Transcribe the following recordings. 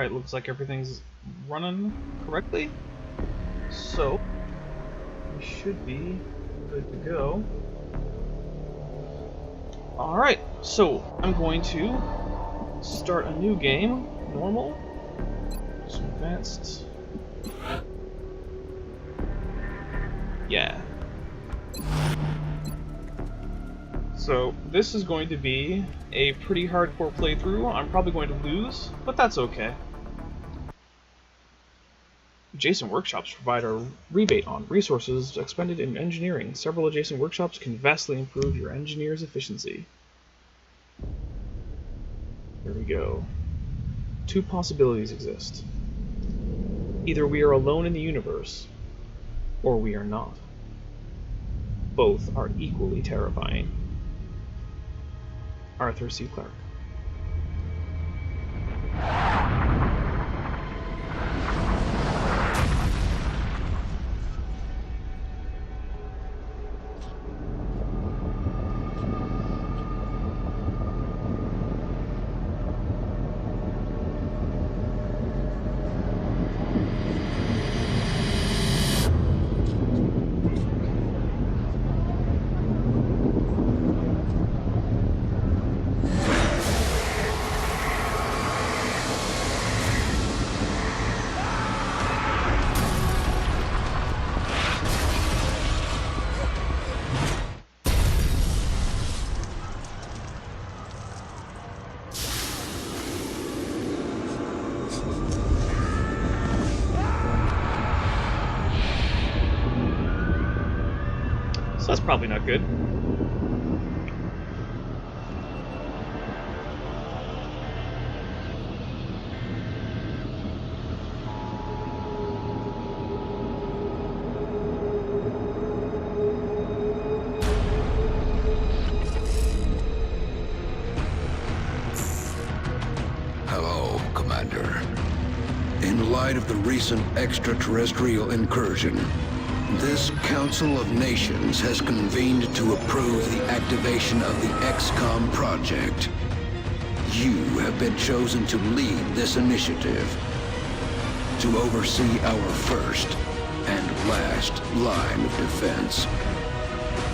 Alright, looks like everything's running correctly. So, we should be good to go. Alright, so I'm going to start a new game. Normal. Some advanced. Yeah. So, this is going to be a pretty hardcore playthrough. I'm probably going to lose, but that's okay. Adjacent workshops provide a rebate on resources expended in engineering. Several adjacent workshops can vastly improve your engineer's efficiency. Here we go. Two possibilities exist. Either we are alone in the universe, or we are not. Both are equally terrifying. Arthur C. Clarke. So that's probably not good. Hello, Commander. In light of the recent extraterrestrial incursion, this Council of Nations has convened to approve the activation of the XCOM project. You have been chosen to lead this initiative, to oversee our first and last line of defense.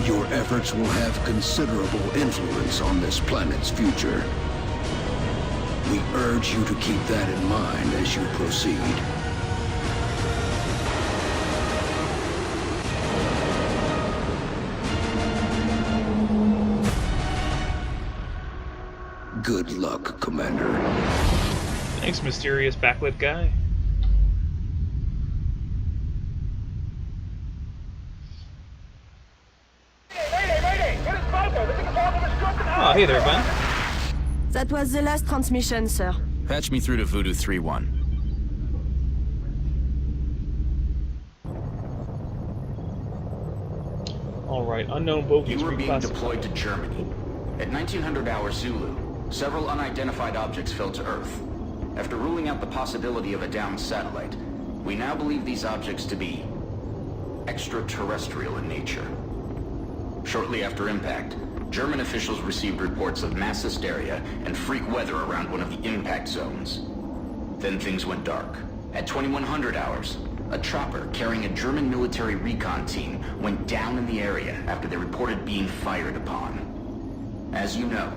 Your efforts will have considerable influence on this planet's future. We urge you to keep that in mind as you proceed. Good luck, Commander. Thanks, mysterious backlit guy. Oh, hey there, Ben. That was the last transmission, sir. Patch me through to Voodoo 3-1. Alright, unknown bogies You were being reclassified. deployed to Germany. At 1900 hour Zulu, several unidentified objects fell to Earth. After ruling out the possibility of a downed satellite, we now believe these objects to be extraterrestrial in nature. Shortly after impact, German officials received reports of mass hysteria and freak weather around one of the impact zones. Then things went dark. At 2100 hours, a chopper carrying a German military recon team went down in the area after they reported being fired upon. As you know,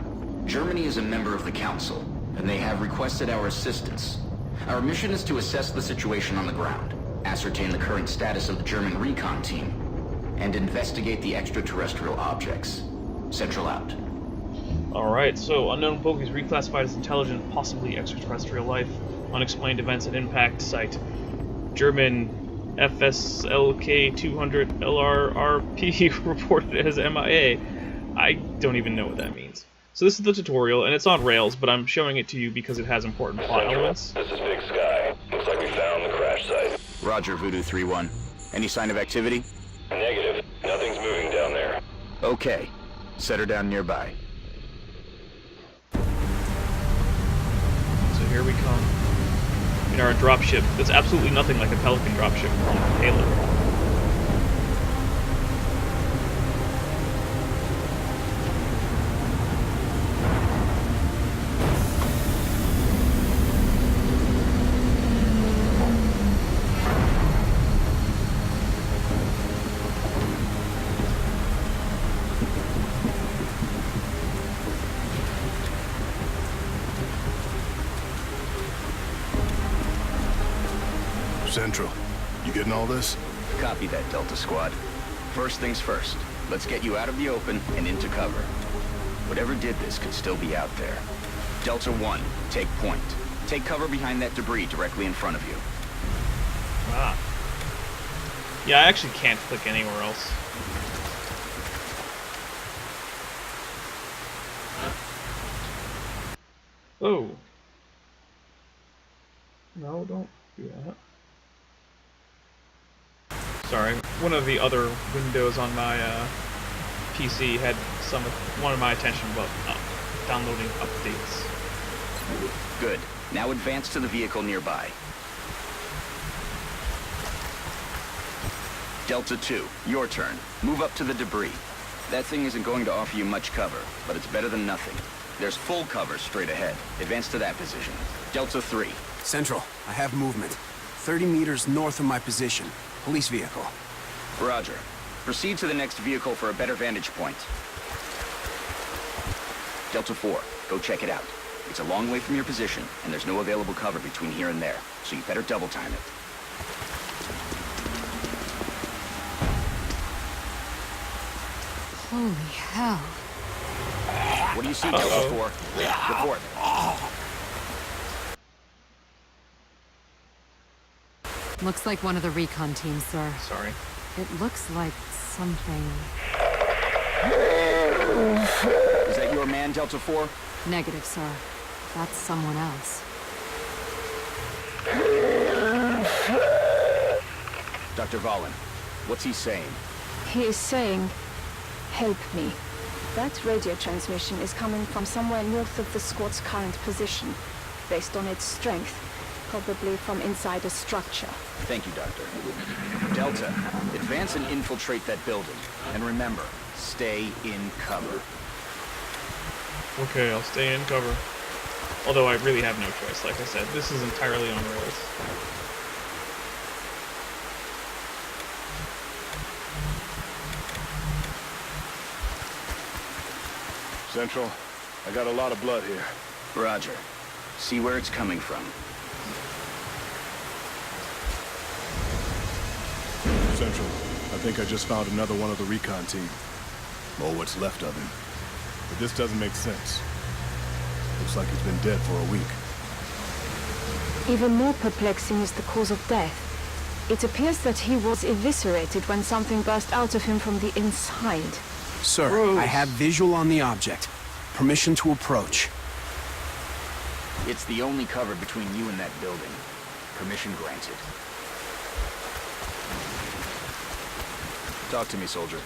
Germany is a member of the Council, and they have requested our assistance. Our mission is to assess the situation on the ground, ascertain the current status of the German recon team, and investigate the extraterrestrial objects. Central out. Alright, so unknown bogies reclassified as intelligent, possibly extraterrestrial life. Unexplained events at impact site. German FSLK 200 LRRP reported as MIA. I don't even know what that means. So this is the tutorial, and it's on Rails, but I'm showing it to you because it has important plot elements. This is Big Sky. Looks like we found the crash site. Roger, Voodoo 3-1. Any sign of activity? Negative. Nothing's moving down there. Okay. Set her down nearby. So here we come. In our dropship that's absolutely nothing like a Pelican dropship from Halo. Central, you getting all this? Copy that, Delta Squad. First things first, let's get you out of the open and into cover. Whatever did this could still be out there. Delta 1, take point. Take cover behind that debris directly in front of you. Ah. Yeah, I actually can't click anywhere else. Oh. No, don't do that. Sorry, one of the other windows on my PC had wanted my attention about downloading updates. Good. Now advance to the vehicle nearby. Delta 2, your turn. Move up to the debris. That thing isn't going to offer you much cover, but it's better than nothing. There's full cover straight ahead. Advance to that position. Delta 3. Central, I have movement. 30 meters north of my position. Police vehicle. Roger. Proceed to the next vehicle for a better vantage point. Delta 4, go check it out. It's a long way from your position, and there's no available cover between here and there, so you better double time it. Holy hell. What do you see, Delta 4? Report. Looks like one of the recon teams, sir. Sorry. It looks like something... Is that your man, Delta 4? Negative, sir. That's someone else. Dr. Valen, what's he saying? He is saying, help me. That radio transmission is coming from somewhere north of the squad's current position, based on its strength, probably from inside a structure. Thank you, Doctor. Delta, advance and infiltrate that building. And remember, stay in cover. Okay, I'll stay in cover. Although I really have no choice, like I said. This is entirely on rails. Central, I got a lot of blood here. Roger. See where it's coming from. Central, I think I just found another one of the recon team. Or what's left of him. But this doesn't make sense. Looks like he's been dead for a week. Even more perplexing is the cause of death. It appears that he was eviscerated when something burst out of him from the inside. Sir, Gross. I have visual on the object. Permission to approach. It's the only cover between you and that building. Permission granted. Talk to me, soldier.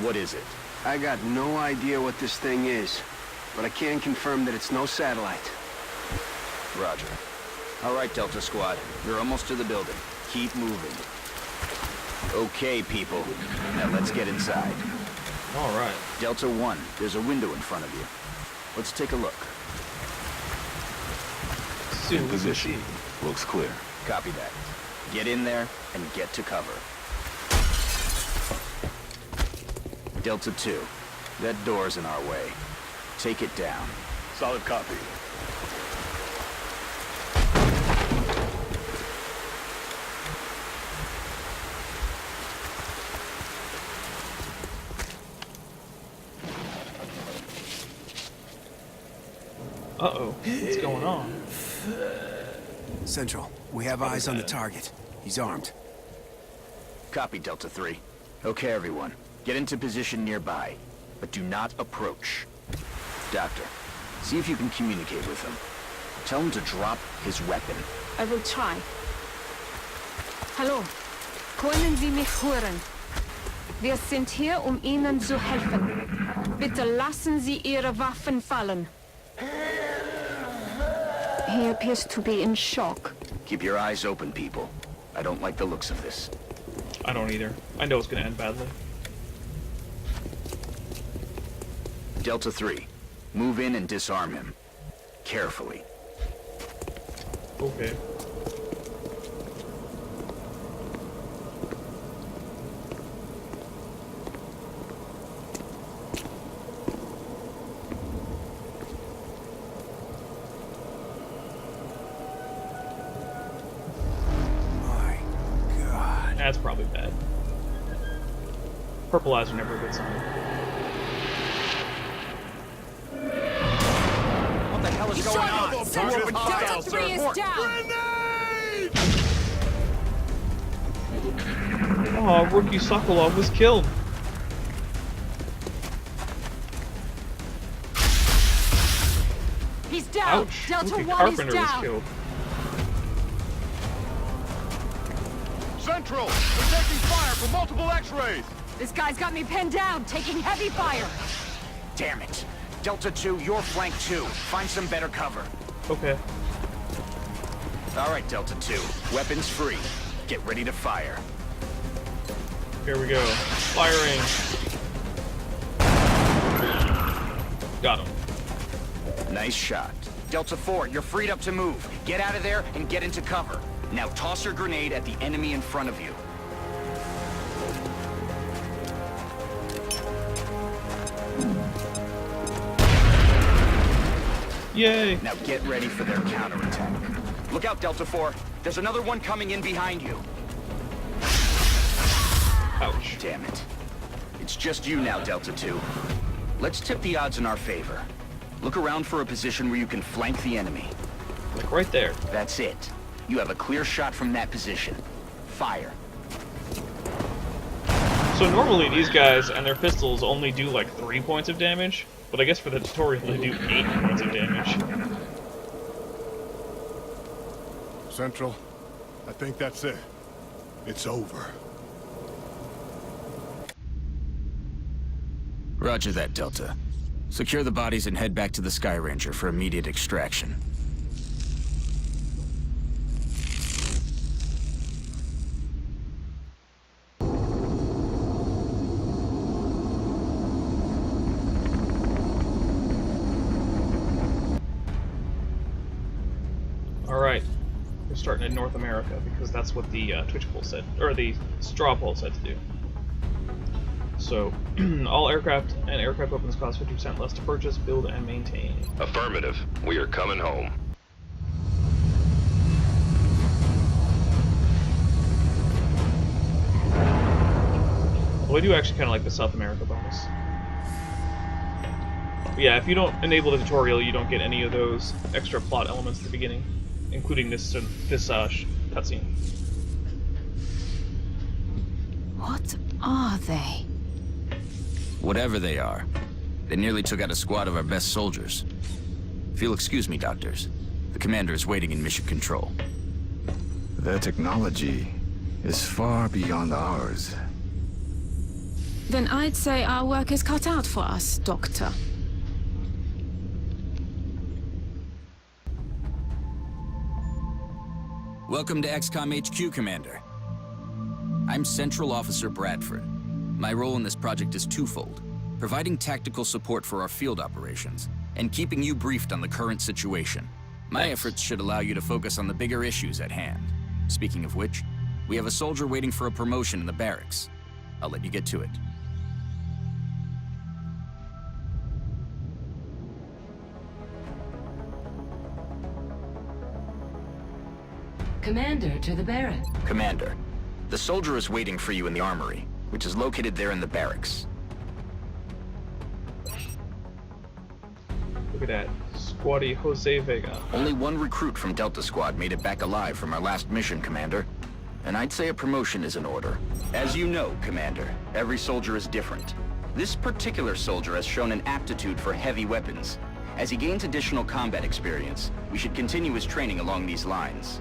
What is it? I got no idea what this thing is, but I can confirm that it's no satellite. Roger. All right, Delta Squad. You're almost to the building. Keep moving. Okay, people. Now let's get inside. Alright. Delta 1, there's a window in front of you. Let's take a look. In position. Looks clear. Copy that. Get in there and get to cover. Delta 2, that door's in our way. Take it down. Solid copy. Uh-oh. What's going on? Central, we have eyes on the target. He's armed. Copy, Delta 3. Okay, everyone. Get into position nearby, but do not approach. Doctor, see if you can communicate with him. Tell him to drop his weapon. I will try. Hallo, können Sie mich hören? Wir sind hier, Ihnen zu helfen. Bitte lassen Sie Ihre Waffen fallen. He appears to be in shock. Keep your eyes open, people. I don't like the looks of this. I don't either. I know it's gonna end badly. Delta 3, move in and disarm him. Carefully. Okay. My Purple eyes are never a good sign. What the hell is going on? Delta 3 is down! Oh, Rookie Sokolov was killed. He's down! Ouch. Delta Rookie 1 Carpenter is was down! killed. Central! We're taking fire from multiple X-rays! This guy's got me pinned down, taking heavy fire! Damn it. Delta 2, you're flank 2. Find some better cover. Okay. All right, Delta 2. Weapons free. Get ready to fire. Here we go. Firing. Got him. Nice shot. Delta 4, you're freed up to move. Get out of there and get into cover. Now toss your grenade at the enemy in front of you. Yay! Now get ready for their counterattack. Look out, Delta 4. There's another one coming in behind you. Ouch. Damn it. It's just you now, Delta 2. Let's tip the odds in our favor. Look around for a position where you can flank the enemy. Like right there. That's it. You have a clear shot from that position. Fire. So normally these guys and their pistols only do like 3 points of damage, but I guess for the tutorial they do 8 points of damage. Central, I think that's it. It's over. Roger that, Delta. Secure the bodies and head back to the Sky Ranger for immediate extraction. Alright. We're starting in North America because that's what the Twitch poll said, or the straw poll said to do. So, all aircraft and aircraft weapons cost 50% less to purchase, build, and maintain. Affirmative. We are coming home. Well, I do actually kind of like the South America bonus. But yeah, if you don't enable the tutorial, you don't get any of those extra plot elements at the beginning, including this cutscene. What are they? Whatever they are, they nearly took out a squad of our best soldiers. If you'll excuse me, doctors, the commander is waiting in mission control. Their technology is far beyond ours. Then I'd say our work is cut out for us, Doctor. Welcome to XCOM HQ, Commander. I'm Central Officer Bradford. My role in this project is twofold: providing tactical support for our field operations, and keeping you briefed on the current situation. My efforts should allow you to focus on the bigger issues at hand. Speaking of which, we have a soldier waiting for a promotion in the barracks. I'll let you get to it. Commander to the barracks. Commander, the soldier is waiting for you in the armory, which is located there in the barracks. Look at that. Squatty Jose Vega. Only one recruit from Delta Squad made it back alive from our last mission, Commander. And I'd say a promotion is in order. As you know, Commander, every soldier is different. This particular soldier has shown an aptitude for heavy weapons. As he gains additional combat experience, we should continue his training along these lines.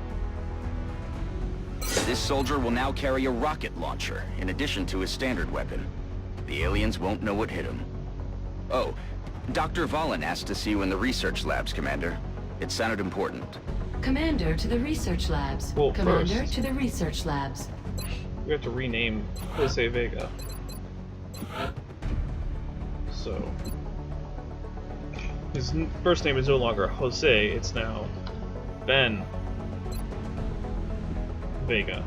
This soldier will now carry a rocket launcher, in addition to his standard weapon. The aliens won't know what hit him. Oh, Dr. Valen asked to see you in the research labs, Commander. It sounded important. Commander to the research labs. Well, Commander first, to the research labs. we have to rename Jose Vega. So, his first name is no longer Jose, it's now Ben Vega.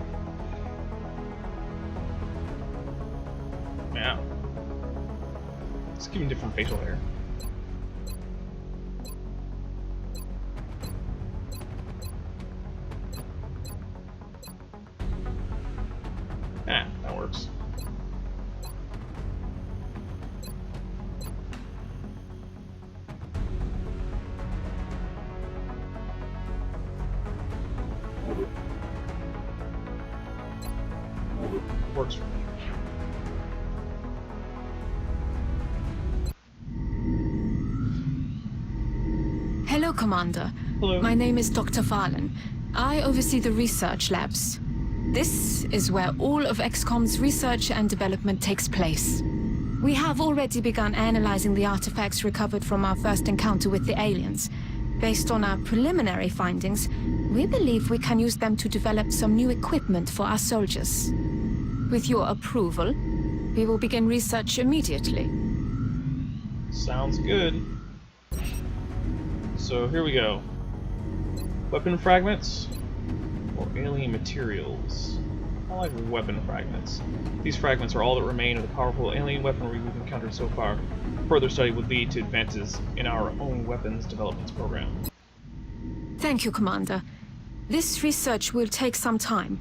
Yeah. Let's give him different facial hair. Ah, that works. Works for me. Hello, Commander. Hello. My name is Dr. Farlan. I oversee the research labs. This is where all of XCOM's research and development takes place. We have already begun analyzing the artifacts recovered from our first encounter with the aliens. Based on our preliminary findings, we believe we can use them to develop some new equipment for our soldiers. With your approval, we will begin research immediately. Sounds good. So here we go. Weapon fragments or alien materials. I like weapon fragments. These fragments are all that remain of the powerful alien weaponry we've encountered so far. Further study would lead to advances in our own weapons development program. Thank you, Commander. This research will take some time.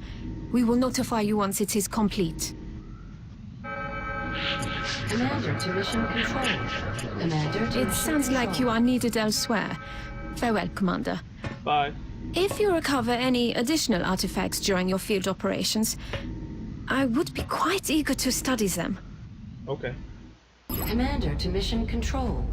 We will notify you once it is complete. Commander to mission control. Commander to It sounds like you are needed elsewhere. Farewell, Commander. Bye. If you recover any additional artifacts during your field operations, I would be quite eager to study them. Okay. Commander to mission control.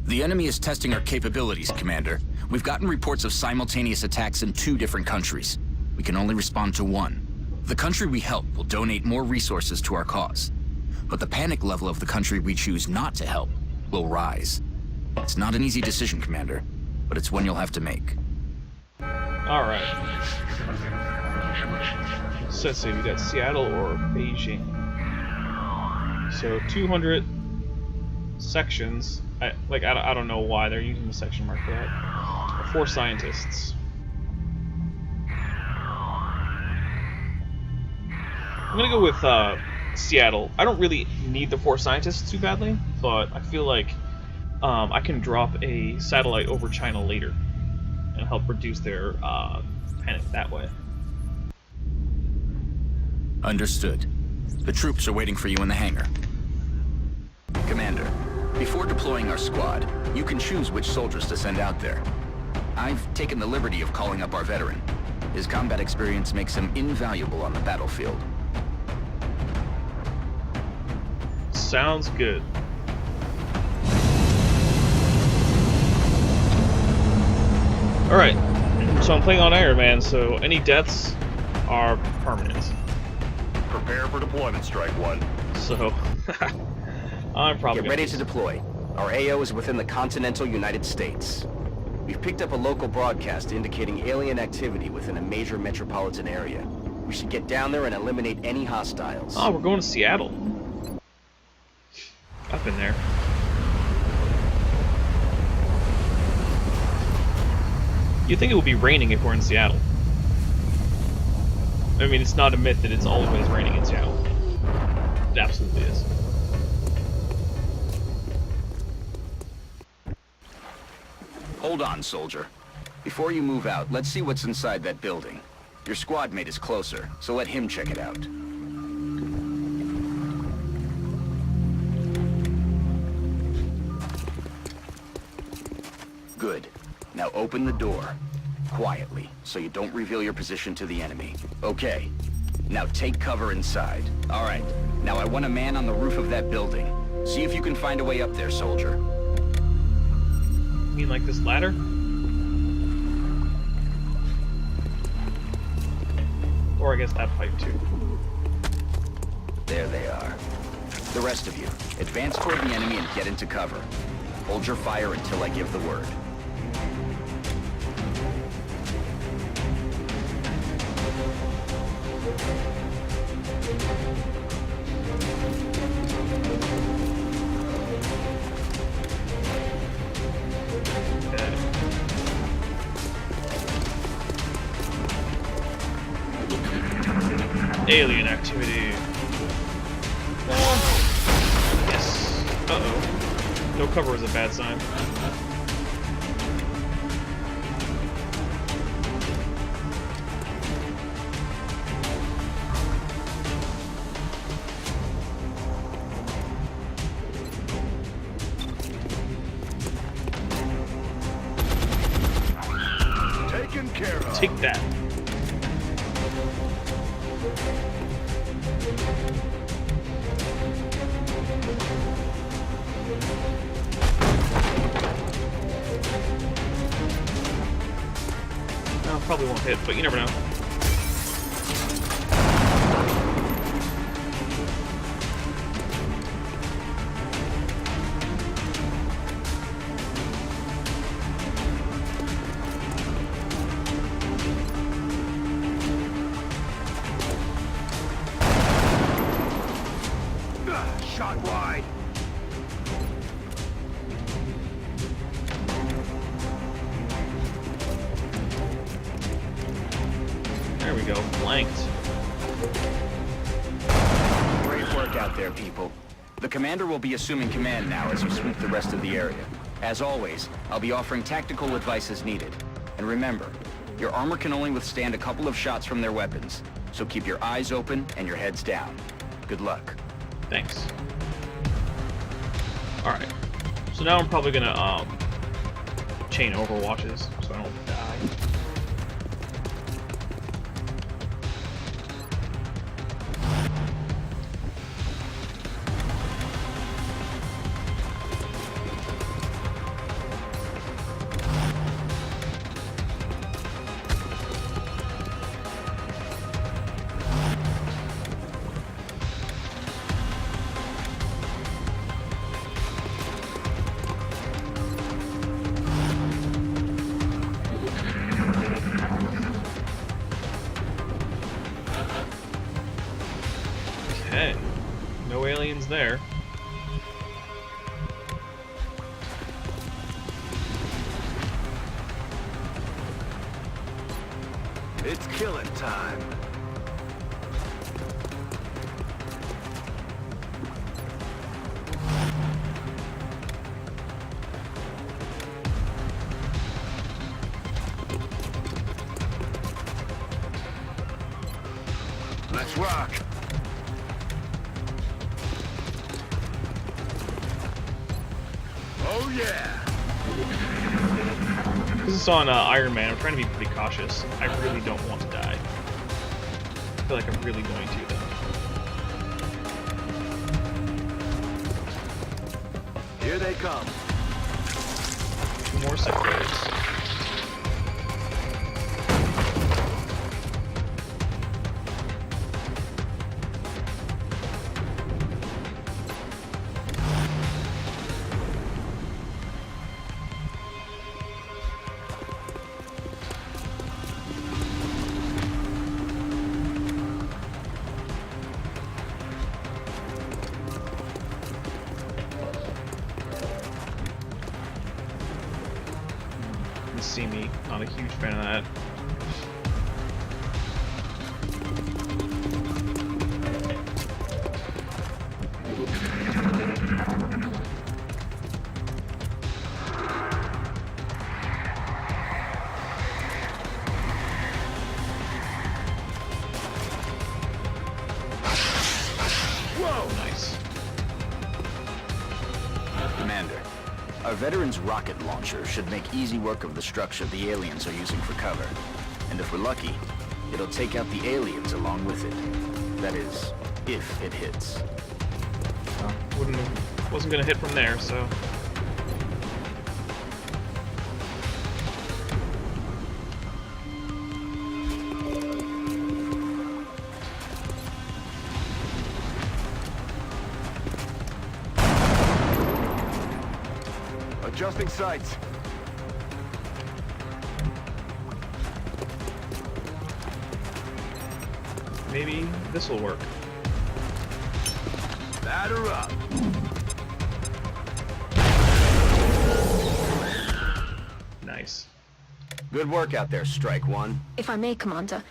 The enemy is testing our capabilities, Commander. We've gotten reports of simultaneous attacks in 2 different countries. We can only respond to one. The country we help will donate more resources to our cause. But the panic level of the country we choose not to help will rise. It's not an easy decision, Commander, but it's one you'll have to make. Alright. So let's see, we got Seattle or Beijing. So 200 sections. I don't know why they're using the section mark for that. 4 scientists. I'm gonna go with Seattle. I don't really need the 4 scientists too badly, but I feel like I can drop a satellite over China later and help reduce their panic that way. Understood. The troops are waiting for you in the hangar. Commander, before deploying our squad, you can choose which soldiers to send out there. I've taken the liberty of calling up our veteran. His combat experience makes him invaluable on the battlefield. Sounds good. Alright, so I'm playing on Iron Man, so any deaths are permanent. Prepare for deployment, Strike One. So, I'm probably Get ready to deploy. Our AO is within the continental United States. We've picked up a local broadcast indicating alien activity within a major metropolitan area. We should get down there and eliminate any hostiles. Oh, we're going to Seattle. I've been there. You'd think it would be raining if we're in Seattle. I mean, it's not a myth that it's always raining in Seattle. It absolutely is. Hold on, soldier. Before you move out, let's see what's inside that building. Your squad mate is closer, so let him check it out. Good. Now open the door. Quietly, so you don't reveal your position to the enemy. Okay. Now take cover inside. Alright. Now I want a man on the roof of that building. See if you can find a way up there, soldier. You mean like this ladder? Or I guess that pipe too. There they are. The rest of you, advance toward the enemy and get into cover. Hold your fire until I give the word. Alien activity. Yes. Uh-oh. No cover is a bad sign. Taken care of. Take that. probably won't hit, but you never know. Shot wide. There we go, flanked. Great work out there, people. The commander will be assuming command now as you sweep the rest of the area. As always, I'll be offering tactical advice as needed. And remember, your armor can only withstand a couple of shots from their weapons, so keep your eyes open and your heads down. Good luck. Thanks. Alright. So now I'm probably gonna, chain overwatches, so I don't die. Okay. No aliens there. It's killing time. Let's rock. Oh yeah. This is on Iron Man. I'm trying to be pretty cautious. I really don't want to die. I feel like I'm really going to, though. Here they come. 2 more sectors. See me, not a huge fan of that. Whoa, nice. Commander, our veteran's rocket launcher should make easy work of the structure the aliens are using for cover. And if we're lucky, it'll take out the aliens along with it. That is, if it hits. Wasn't gonna hit from there, so. Adjusting sights. Maybe this will work. Batter up. Nice. Good work out there, Strike One. If I may, Commander,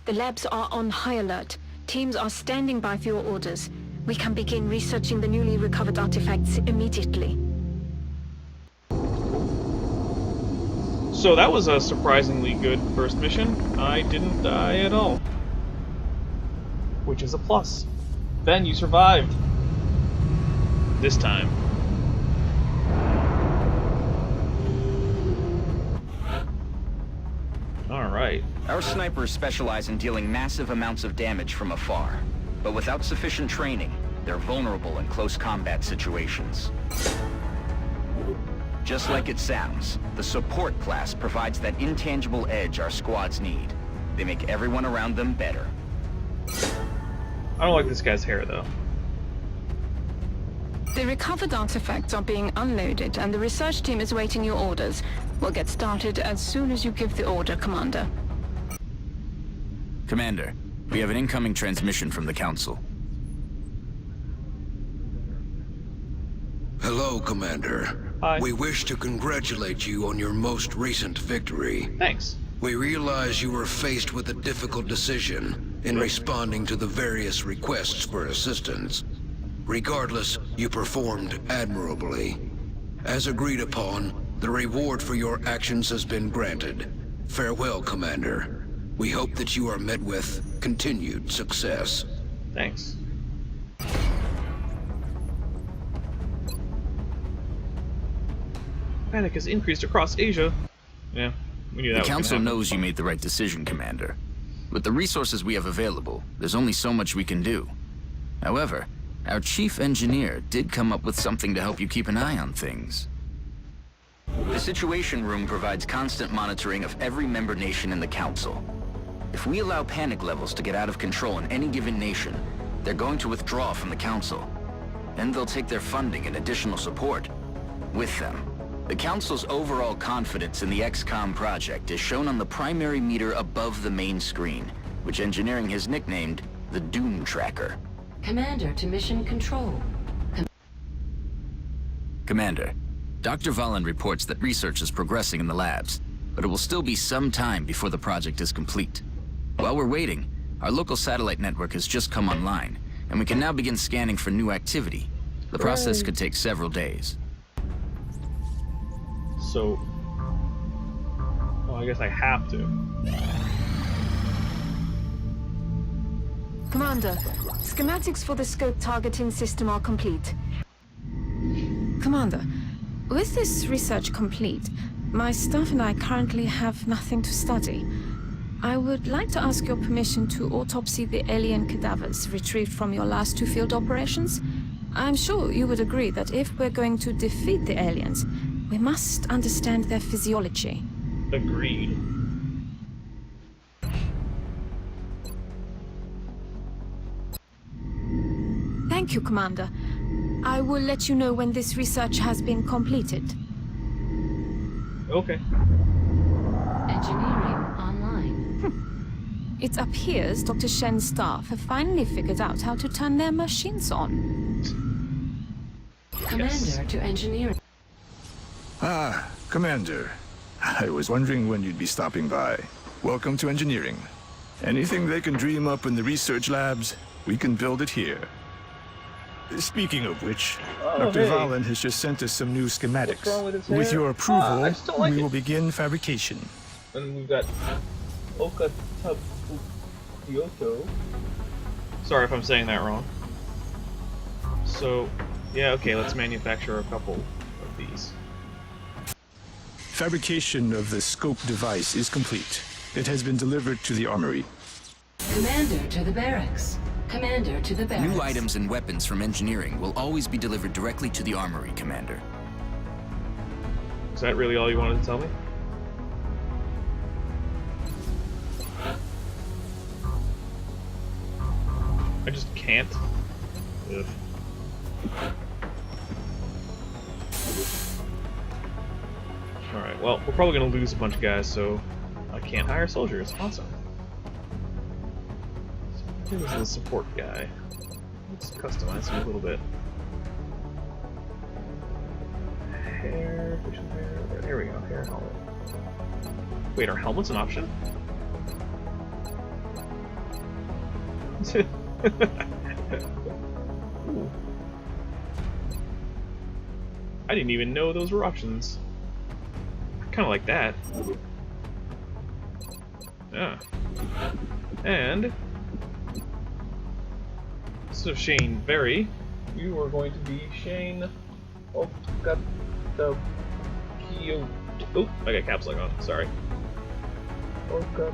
the labs are on high alert. Teams are standing by for your orders. We can begin researching the newly recovered artifacts immediately. So that was a surprisingly good first mission. I didn't die at all. Which is a plus. Ben, you survived. This time. Alright. Our snipers specialize in dealing massive amounts of damage from afar. But without sufficient training, they're vulnerable in close combat situations. Just like it sounds, the support class provides that intangible edge our squads need. They make everyone around them better. I don't like this guy's hair, though. The recovered artifacts are being unloaded, and the research team is waiting your orders. We'll get started as soon as you give the order, Commander. Commander, we have an incoming transmission from the Council. Hello, Commander. Hi. We wish to congratulate you on your most recent victory. Thanks. We realize you were faced with a difficult decision in responding to the various requests for assistance. Regardless, you performed admirably. As agreed upon, the reward for your actions has been granted. Farewell, Commander. We hope that you are met with continued success. Thanks. Panic has increased across Asia. Yeah, we knew that. The Council knows you made the right decision, Commander. With the resources we have available, there's only so much we can do. However, our chief engineer did come up with something to help you keep an eye on things. The Situation Room provides constant monitoring of every member nation in the Council. If we allow panic levels to get out of control in any given nation, they're going to withdraw from the Council. Then they'll take their funding and additional support with them. The Council's overall confidence in the XCOM project is shown on the primary meter above the main screen, which engineering has nicknamed the Doom Tracker. Commander to Mission Control. Commander, Dr. Valen reports that research is progressing in the labs, but it will still be some time before the project is complete. While we're waiting, our local satellite network has just come online, and we can now begin scanning for new activity. The process could take several days. So... well, I guess I have to. Commander, schematics for the scope targeting system are complete. Commander, with this research complete, my staff and I currently have nothing to study. I would like to ask your permission to autopsy the alien cadavers retrieved from your last 2 field operations. I'm sure you would agree that if we're going to defeat the aliens, we must understand their physiology. Agreed. Thank you, Commander. I will let you know when this research has been completed. Okay. Engineering online. It appears Dr. Shen's staff have finally figured out how to turn their machines on. Commander to engineering. Ah, Commander. I was wondering when you'd be stopping by. Welcome to engineering. Anything they can dream up in the research labs, we can build it here. Speaking of which, Dr. hey. Valen has just sent us some new schematics. What's wrong with his hair? With your approval, I still like we it. will begin fabrication. And we've got Kyoto. Sorry if I'm saying that wrong. So, yeah, okay, let's manufacture a couple of these. Fabrication of the scope device is complete. It has been delivered to the armory. Commander to the barracks. Commander to the barracks. New items and weapons from engineering will always be delivered directly to the armory, Commander. Is that really all you wanted to tell me? I just can't. Ugh. Alright, well, we're probably gonna lose a bunch of guys, so I can't hire soldiers. Awesome. Who's the support guy? Let's customize him a little bit. Hair, facial hair. There we go. Hair and helmet. Wait, are helmets an option? Ooh. I didn't even know those were options. Kind of like that. Yeah. And so Shane Berry, you are going to be Shane Okata Kyoto. Oh, I got caps lock on. Sorry. Okata.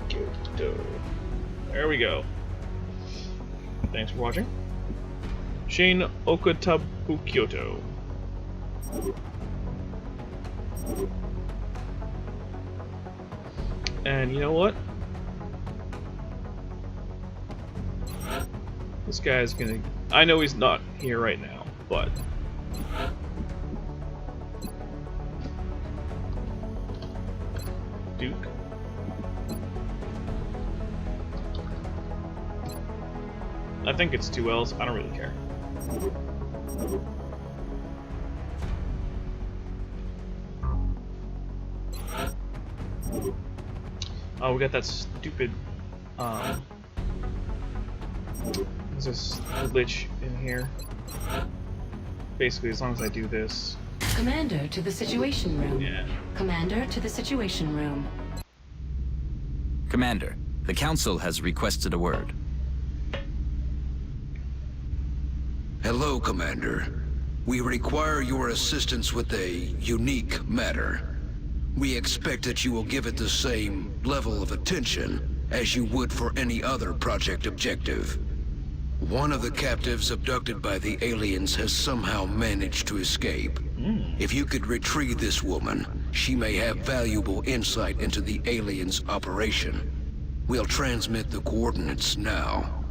Kyoto. There we go. Thanks for watching. Shin Okutabukyoto. And you know what? This guy's gonna... I know he's not here right now, but... Duke. I think it's 2 L's. I don't really care. Oh, we got that stupid, there's this glitch in here. Basically, as long as I do this. Commander to the Situation Room. Yeah. Commander to the Situation Room. Commander, the Council has requested a word. Hello, Commander. We require your assistance with a unique matter. We expect that you will give it the same level of attention as you would for any other project objective. One of the captives abducted by the aliens has somehow managed to escape. If you could retrieve this woman, she may have valuable insight into the aliens' operation. We'll transmit the coordinates now.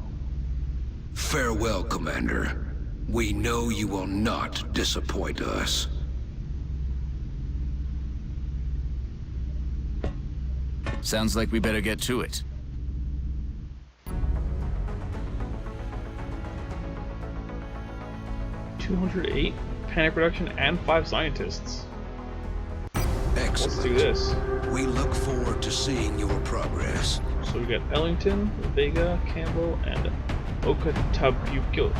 Farewell, Commander. We know you will not disappoint us. Sounds like we better get to it. $208, panic reduction, and 5 scientists. Excellent. Let's do this. We look forward to seeing your progress. So we got Ellington, Vega, Campbell, and Okutabukyoto.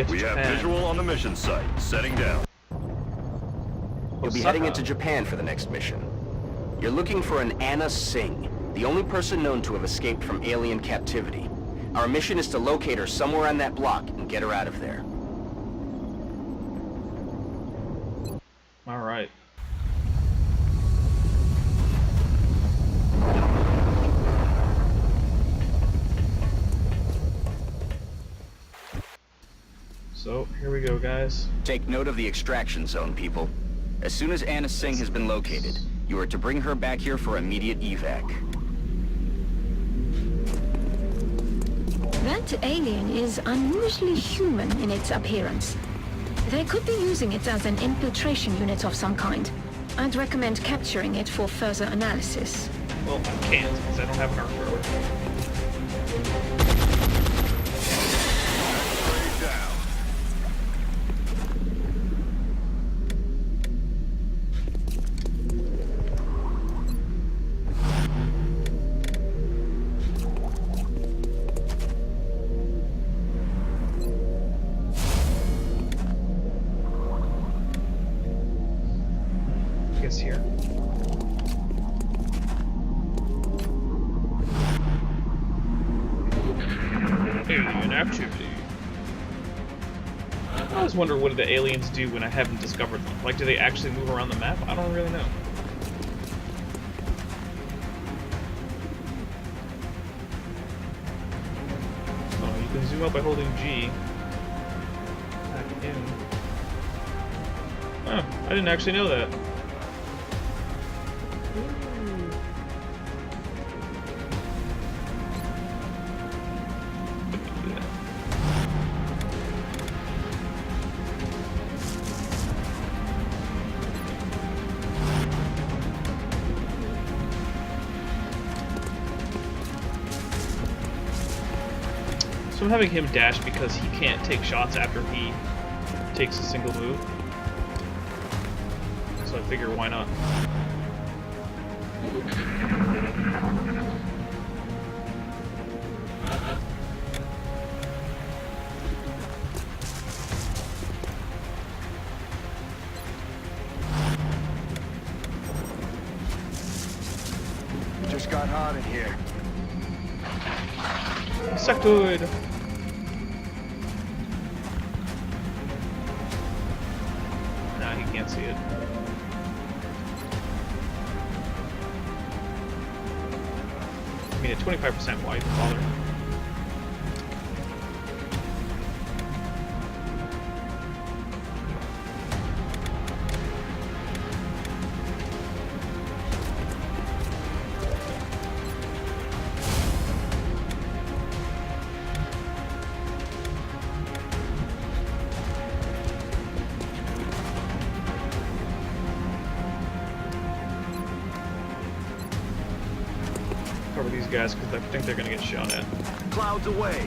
We have visual on the mission site. Setting down. You'll be heading into Japan for the next mission. You're looking for an Anna Singh, the only person known to have escaped from alien captivity. Our mission is to locate her somewhere on that block and get her out of there. All right. So, here we go, guys. Take note of the extraction zone, people. As soon as Anna Singh has been located, you are to bring her back here for immediate evac. That alien is unusually human in its appearance. They could be using it as an infiltration unit of some kind. I'd recommend capturing it for further analysis. Well, I can't, because I don't have an arm thrower. Here. Alien activity. I always wonder what do the aliens do when I haven't discovered them. Like, do they actually move around the map? I don't really know. Oh, you can zoom out by holding G. Back in. Oh, I didn't actually know that. So I'm having him dash because he can't take shots after he takes a single move. So I figure, why not? Just got hot in here. Sectoid! Nah, he can't see it. I mean, at 25% wide, bother. Cover these guys because I think they're gonna get shot at. Clouds away.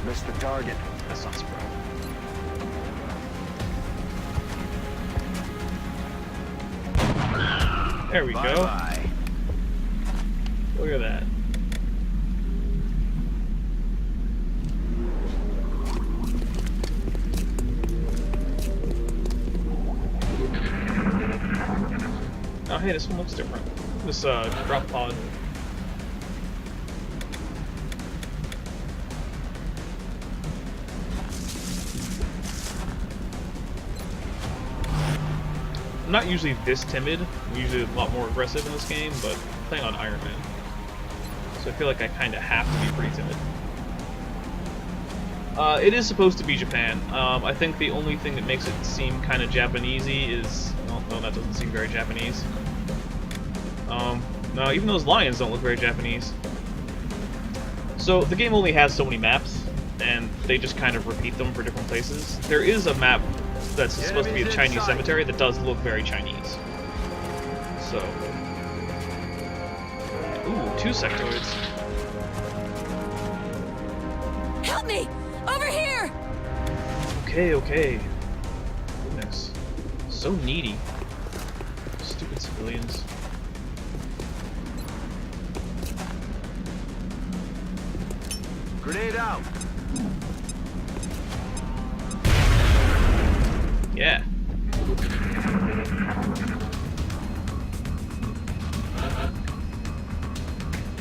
Missed the target. That's not surprising. There we go. Bye-bye. Look at that. Oh hey, this one looks different. This drop pod. I'm not usually this timid. I'm usually a lot more aggressive in this game, but I'm playing on Iron Man. So I feel like I kind of have to be pretty timid. It is supposed to be Japan. I think the only thing that makes it seem kind of Japanesey is... Well, no, that doesn't seem very Japanese. No, even those lions don't look very Japanese. So the game only has so many maps, and they just kind of repeat them for different places. There is a map that's supposed to be a Chinese cemetery that does look very Chinese. So... Ooh, 2 sectoids. Help me! Over here! Okay, okay. Goodness. So needy. Stupid civilians. Grenade out. Yeah.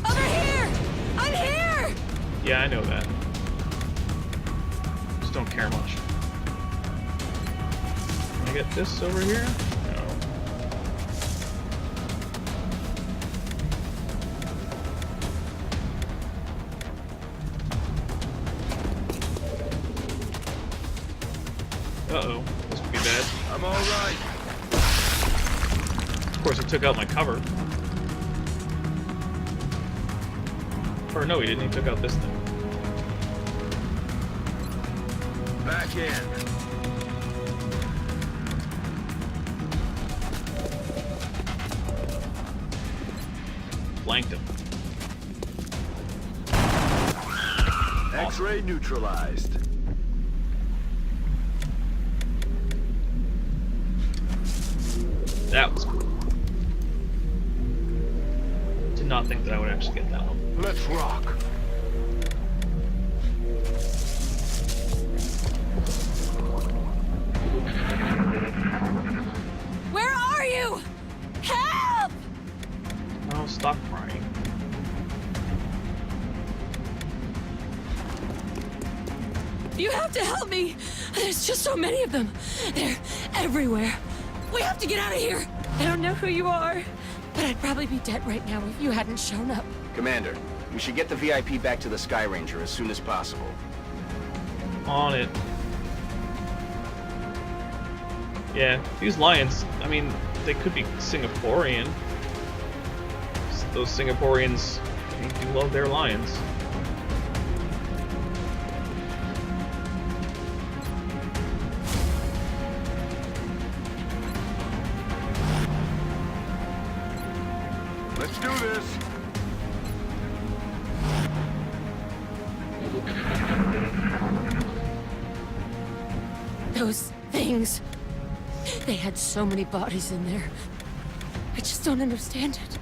Over here! I'm here! Yeah, I know that. Just don't care much. Can I get this over here? No. Uh-oh. This would be bad. I'm all right. Of course, he took out my cover. Or no, he didn't. He took out this thing. Back in. Flanked him. X-ray neutralized. That was cool. Did not think that I would actually get that one. Let's rock. Where are you? Help! No, stop crying. You have to help me! There's just so many of them. They're everywhere. We have to get out of here! I don't know who you are, but I'd probably be dead right now if you hadn't shown up. Commander, we should get the VIP back to the Sky Ranger as soon as possible. On it. Yeah, these lions, I mean, they could be Singaporean. Those Singaporeans, they do love their lions. Let's do this. those things. They had so many bodies in there. I just don't understand it.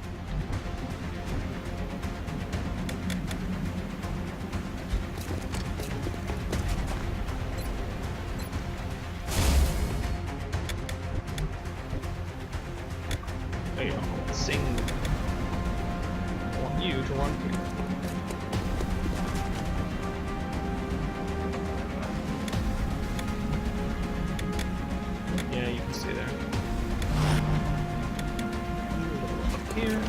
There you go. Sing. I want you to run here. Yeah, you can stay there. Up here.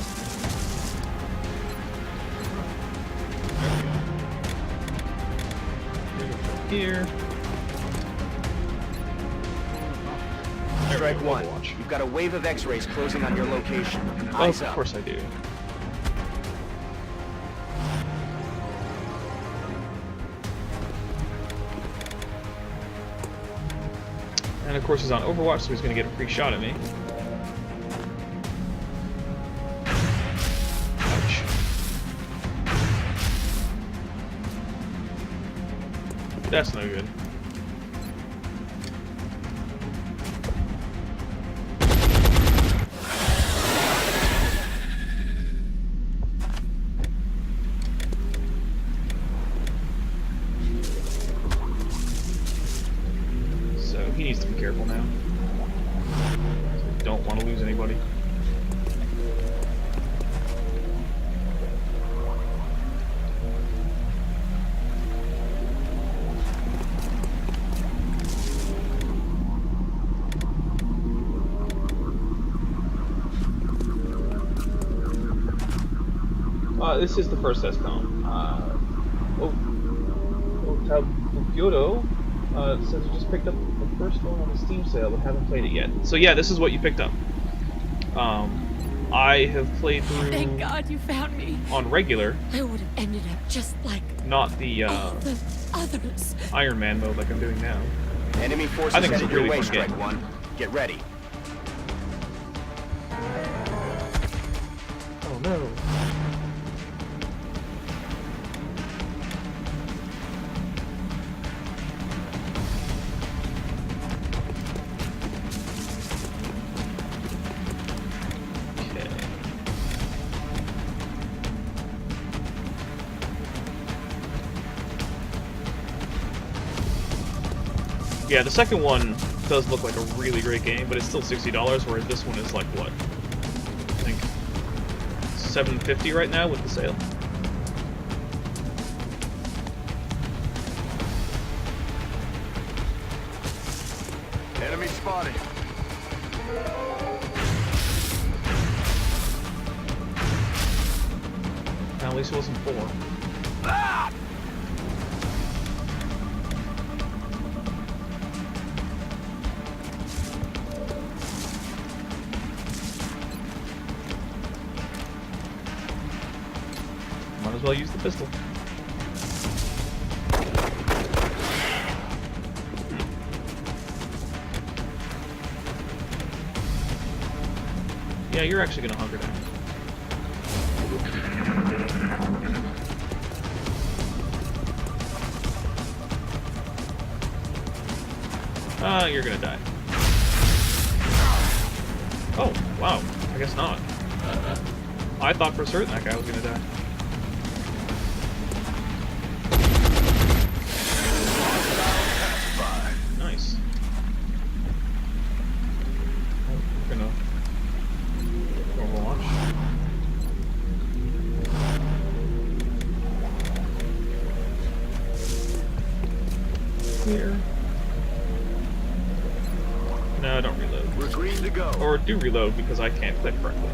There we go. Here. Strike one. You've got a wave of X-rays closing on your location. Eyes up. Of course I do. And of course he's on Overwatch, so he's gonna get a free shot at me. Ouch. That's no good. He needs to be careful now. Don't want to lose anybody. This is the first XCOM. Otabukyoto says he just picked up the first one on the Steam sale, but haven't played it yet. So yeah, this is what you picked up. I have played through. Thank God you found me. On regular. I would have ended up just like not the others. Iron Man mode like I'm doing now. Enemy forces headed your way, Strike One. Get ready. Oh no. Yeah, the second one does look like a really great game, but it's still $60, whereas this one is like, what? I think $7.50 right now with the sale. Enemy spotted. Now, at least it wasn't 4. Ah! Might as well use the pistol. Yeah, you're actually gonna hunker down. You're gonna die. Oh, wow. I guess not. I thought for certain that guy was gonna die. Nice. We're gonna Overwatch. Here. No, don't reload. We're green to go. Or do reload because I can't click correctly.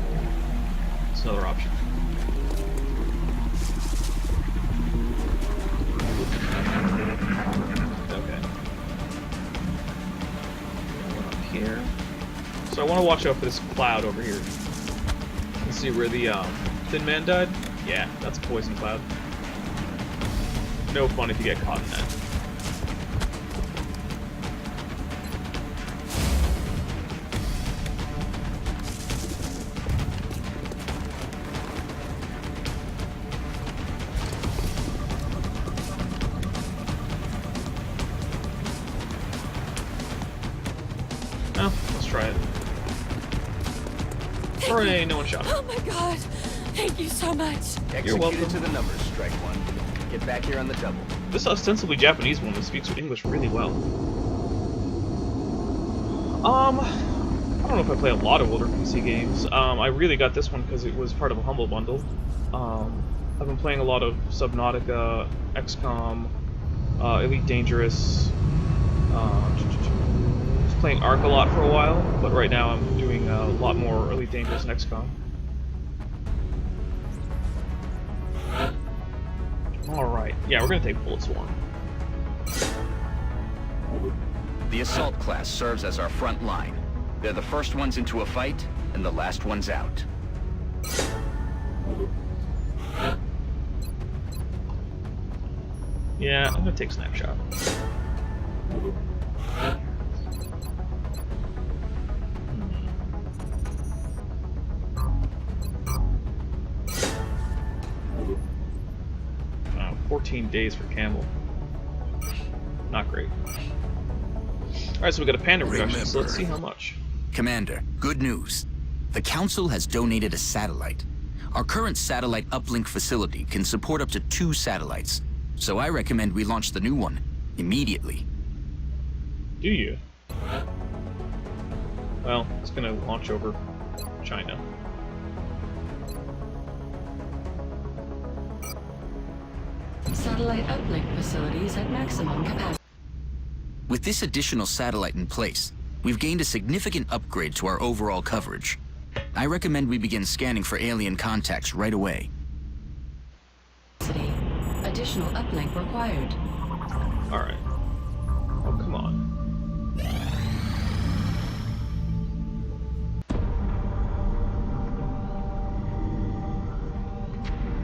It's another option. Okay. Up here. So I want to watch out for this cloud over here. Let's see where the Thin Man died. Yeah, that's a poison cloud. No fun if you get caught in that. try it. Hooray, no one shot it. Oh my god! Thank you so much! You're welcome. Executed to the numbers, Strike One. Get back here on the double. This ostensibly Japanese woman speaks English really well. I don't know if I play a lot of older PC games. I really got this one because it was part of a Humble Bundle. I've been playing a lot of Subnautica, XCOM, Elite Dangerous. I was playing Ark a lot for a while, but right now I'm doing a lot more Elite Dangerous and XCOM. Alright, yeah, we're gonna take Bullet Swarm. The assault class serves as our front line. They're the first ones into a fight, and the last ones out. Yeah, I'm gonna take Snapshot. 14 days for Camel. Not great. Alright, so we got a panda reduction, so let's see how much. Commander, good news. The Council has donated a satellite. Our current satellite uplink facility can support up to 2 satellites, so I recommend we launch the new one immediately. Do you? Well, it's gonna launch over China. Satellite uplink facilities at maximum capacity. With this additional satellite in place, we've gained a significant upgrade to our overall coverage. I recommend we begin scanning for alien contacts right away. Additional uplink required. Alright. Oh, come on.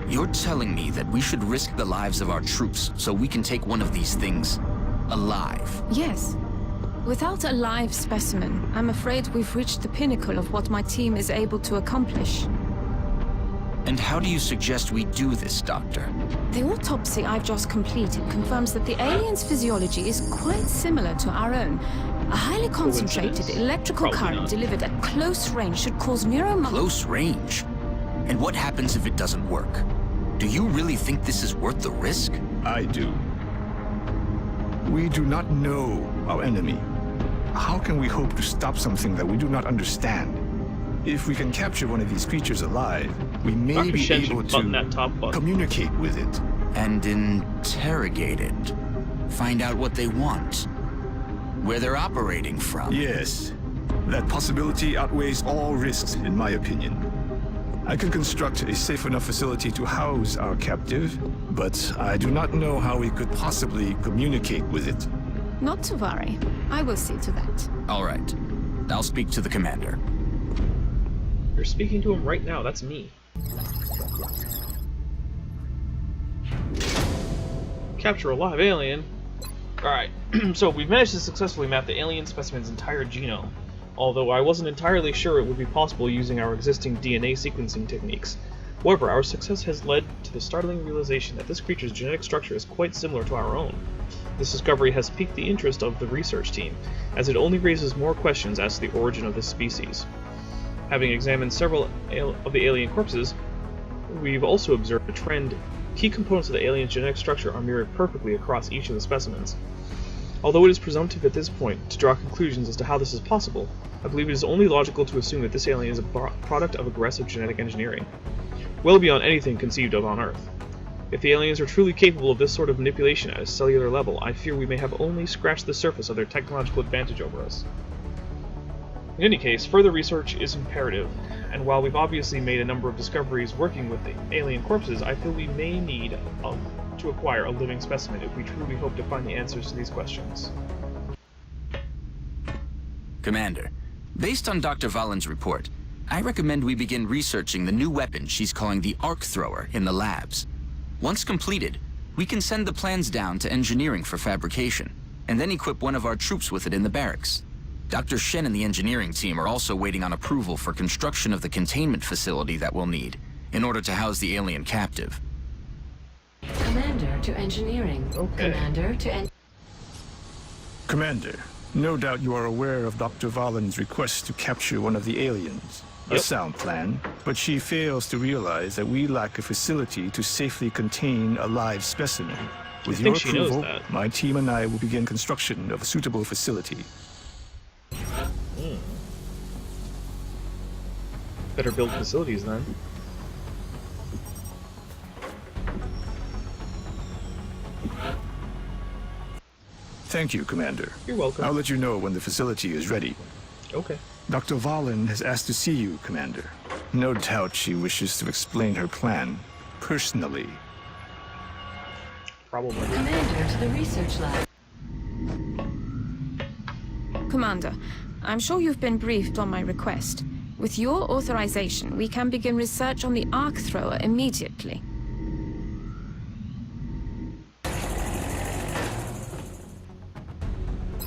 You're telling me that we should risk the lives of our troops so we can take one of these things alive? Yes. Without a live specimen, I'm afraid we've reached the pinnacle of what my team is able to accomplish. And how do you suggest we do this, Doctor? The autopsy I've just completed confirms that the alien's physiology is quite similar to our own. A highly concentrated electrical current delivered at close range should cause Close range? And what happens if it doesn't work? Do you really think this is worth the risk? I do. We do not know our enemy. How can we hope to stop something that we do not understand? If we can capture one of these creatures alive, we may be able to communicate with it. And interrogate it. Find out what they want. Where they're operating from. Yes. That possibility outweighs all risks, in my opinion. I can construct a safe enough facility to house our captive, but I do not know how we could possibly communicate with it. Not to worry. I will see to that. All right. I'll speak to the commander. You're speaking to him right now, that's me. Capture a live alien. Alright, so we've managed to successfully map the alien specimen's entire genome, although I wasn't entirely sure it would be possible using our existing DNA sequencing techniques. However, our success has led to the startling realization that this creature's genetic structure is quite similar to our own. This discovery has piqued the interest of the research team, as it only raises more questions as to the origin of this species. Having examined several of the alien corpses, we've also observed a trend. Key components of the alien's genetic structure are mirrored perfectly across each of the specimens. Although it is presumptive at this point to draw conclusions as to how this is possible, I believe it is only logical to assume that this alien is a product of aggressive genetic engineering, well beyond anything conceived of on Earth. If the aliens are truly capable of this sort of manipulation at a cellular level, I fear we may have only scratched the surface of their technological advantage over us. In any case, further research is imperative, and while we've obviously made a number of discoveries working with the alien corpses, I feel we may need to acquire a living specimen if we truly hope to find the answers to these questions. Commander, based on Dr. Valen's report, I recommend we begin researching the new weapon she's calling the Arc Thrower in the labs. Once completed, we can send the plans down to engineering for fabrication, and then equip one of our troops with it in the barracks. Dr. Shen and the engineering team are also waiting on approval for construction of the containment facility that we'll need in order to house the alien captive. Commander to engineering. Okay. Commander to Commander, No doubt you are aware of Dr. Valen's request to capture one of the aliens. A sound plan, but she fails to realize that we lack a facility to safely contain a live specimen. With your approval, my team and I will begin construction of a suitable facility. Better build facilities then. Thank you, Commander. You're welcome. I'll let you know when the facility is ready. Okay. Dr. Valen has asked to see you, Commander. No doubt she wishes to explain her plan, personally. Probably. Commander to the research lab. Commander, I'm sure you've been briefed on my request. With your authorization, we can begin research on the arc thrower immediately.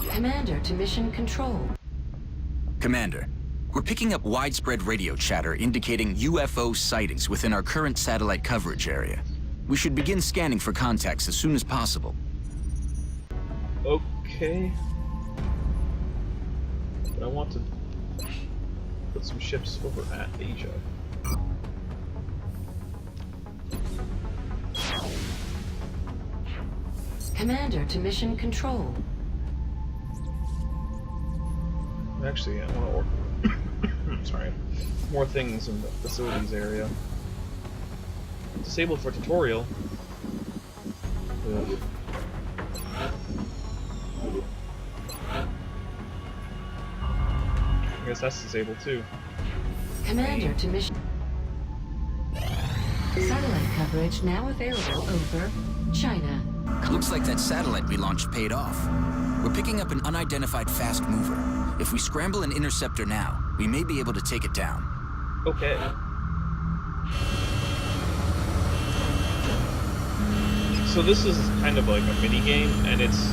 Commander to mission control. Commander, we're picking up widespread radio chatter indicating UFO sightings within our current satellite coverage area. We should begin scanning for contacts as soon as possible. Okay. But I want to put some ships over at Asia. Commander to mission control. Actually, I want to sorry. More things in the facilities area. Disabled for tutorial. Ugh. I guess that's disabled too. Commander to mission. Satellite coverage now available over China. Looks like that satellite we launched paid off. We're picking up an unidentified fast mover. If we scramble an interceptor now, we may be able to take it down. Okay. So this is kind of like a mini game, and it's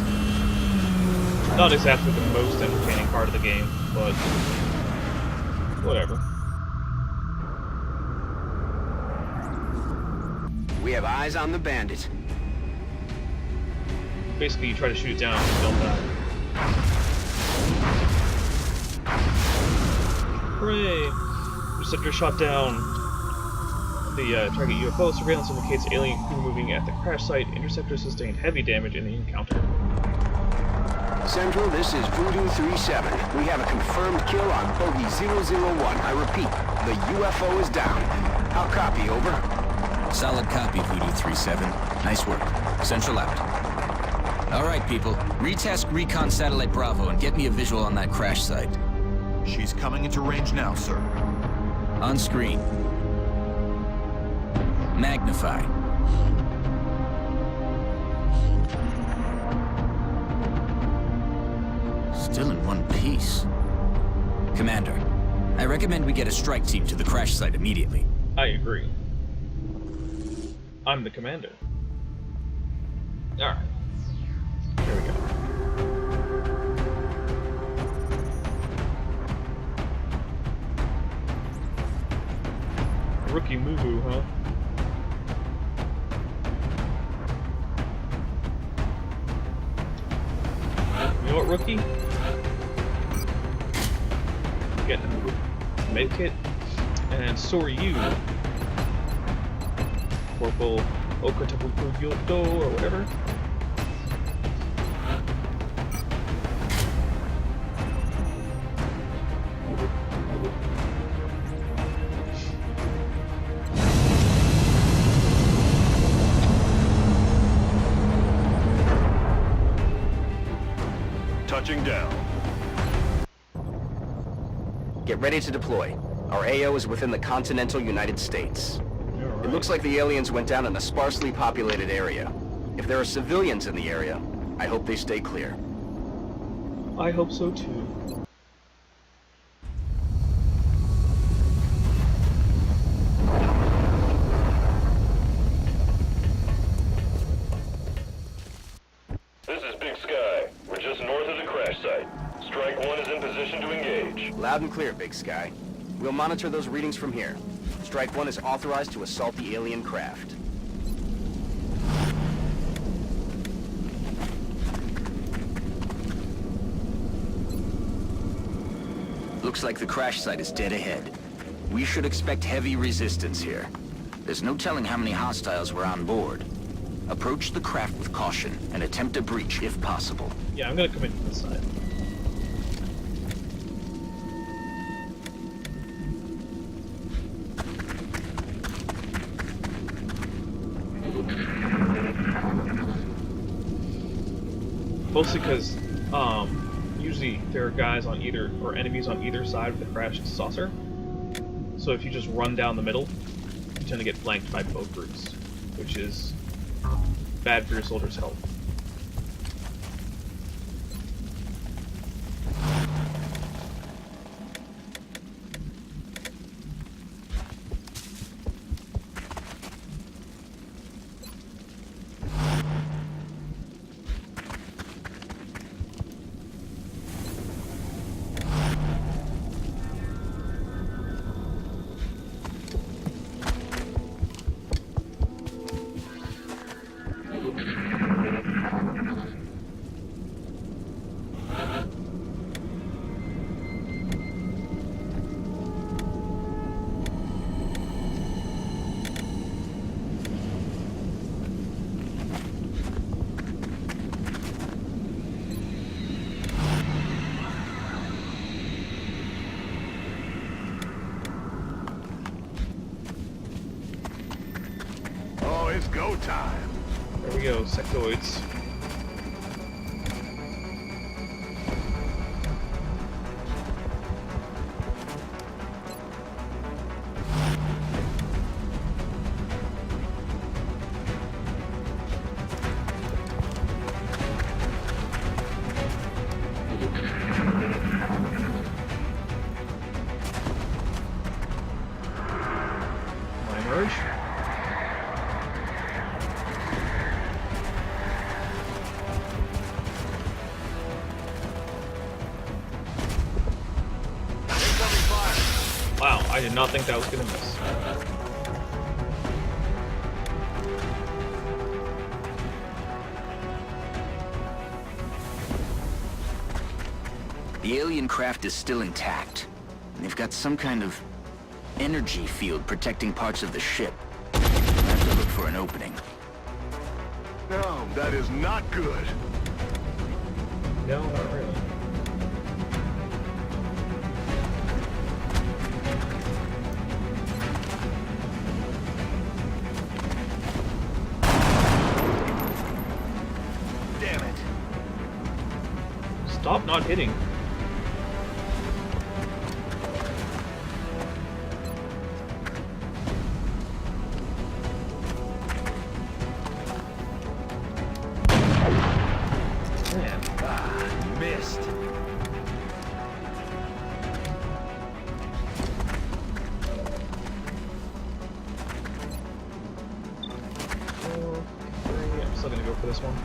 not exactly the most entertaining part of the game, but whatever. We have eyes on the bandit. Basically, you try to shoot it down and you don't die. Hooray! Receptor shot down. The target UFO surveillance indicates alien crew moving at the crash site. Interceptor sustained heavy damage in the encounter. Central, this is Voodoo 37. We have a confirmed kill on Bogey 001. I repeat, the UFO is down. I'll copy, over. Solid copy, Voodoo 37. Nice work. Central out. All right, people. Retask Recon Satellite Bravo and get me a visual on that crash site. She's coming into range now, sir. On screen. Magnify. Still in one piece. Commander, I recommend we get a strike team to the crash site immediately. I agree. I'm the commander. Alright. Here we go. Rookie moo-hoo, huh? You know what, rookie? Get a med kit, and so are you, Corporal Okatabukuyoto or whatever. Touching down. Get ready to deploy. Our AO is within the continental United States. It looks like the aliens went down in a sparsely populated area. If there are civilians in the area, I hope they stay clear. I hope so too. This is Big Sky. We're just north of the crash site. Strike 1 is in position to engage. Loud and clear, Big Sky. We'll monitor those readings from here. Strike 1 is authorized to assault the alien craft. Looks like the crash site is dead ahead. We should expect heavy resistance here. There's no telling how many hostiles were on board. Approach the craft with caution and attempt a breach if possible. Yeah, I'm gonna come into this side. Mostly because, usually there are guys on either, or enemies on either side of the crashed saucer. So if you just run down the middle, you tend to get flanked by both groups, which is bad for your soldiers' health. It's go time. There we go, sectoids. Merge. Wow, I did not think that was gonna miss. The alien craft is still intact, and they've got some kind of energy field protecting parts of the ship. We'll have to look for an opening. No, that is not good. No, not really. Damn it. Stop not hitting. Missed. I'm still gonna go for this one.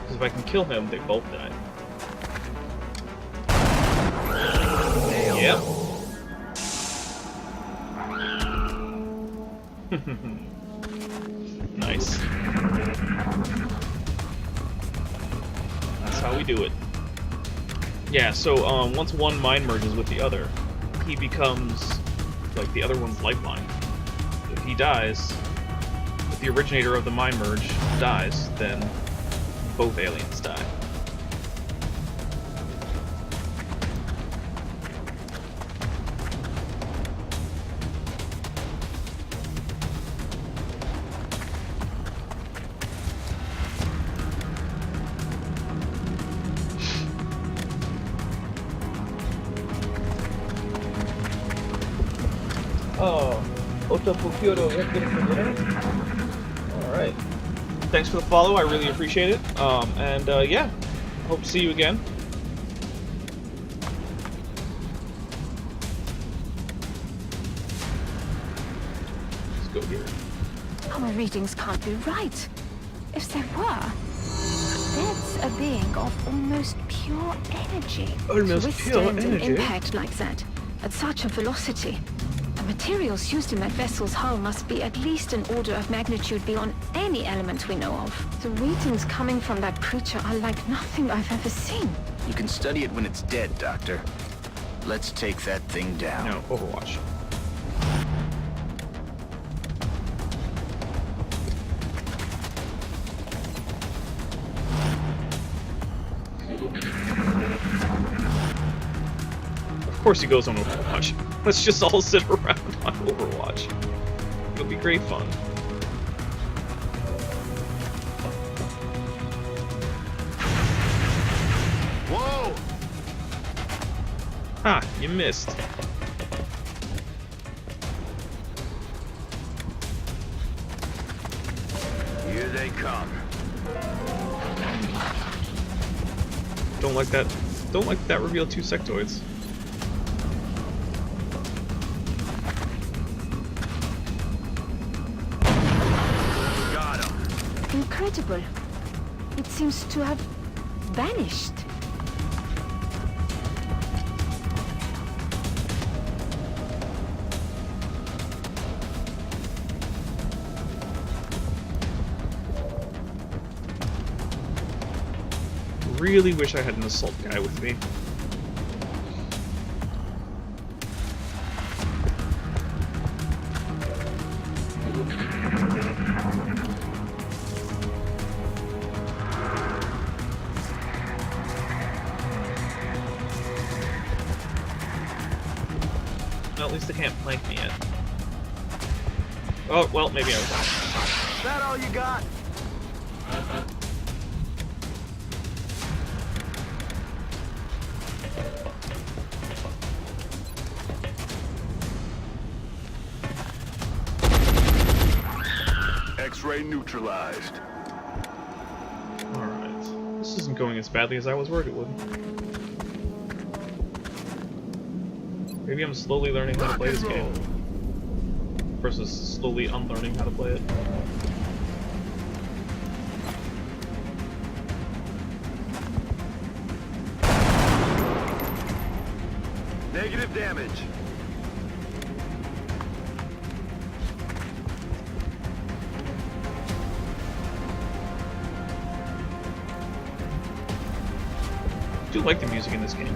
Because if I can kill him, they both die. Yep. Nice. That's how we do it. Yeah, so once one mind merges with the other, he becomes like the other one's lifeline. If he dies, if the originator of the mind merge dies, then both aliens die. Oh, Otopokyoto Alright. Thanks for the follow, I really appreciate it. And yeah, hope to see you again. Let's go here. Our readings can't be right. If they were, that's a being of almost pure energy. Almost to pure withstand an energy? impact like that, at such a velocity, the materials used in that vessel's hull must be at least an order of magnitude beyond any element we know of. The readings coming from that creature are like nothing I've ever seen. You can study it when it's dead, Doctor. Let's take that thing down. No, Overwatch. Of course he goes on Overwatch. Let's just all sit around on Overwatch. It'll be great fun. Whoa! Ha! You missed. Here they come. Don't like that. Don't like that reveal 2 sectoids. Got him. Incredible. It seems to have vanished. Really wish I had an assault guy with me. Well, at least they can't flank me yet. Oh, well, maybe I was wrong. Is that all you got? X-ray neutralized. Alright. This isn't going as badly as I was worried it would. Maybe I'm slowly learning how to play this game. Versus slowly unlearning how to play it. Negative damage. I do like the music in this game.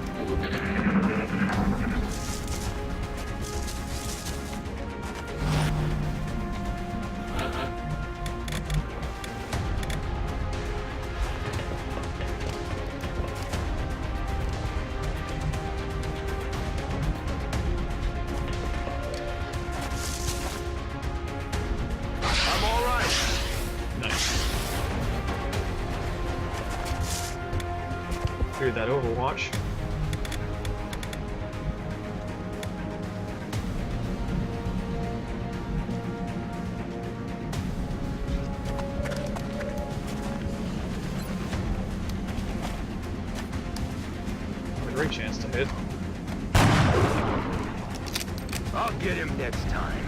I'm all right. Nice. Cleared that Overwatch. A great chance to hit. I'll get him next time.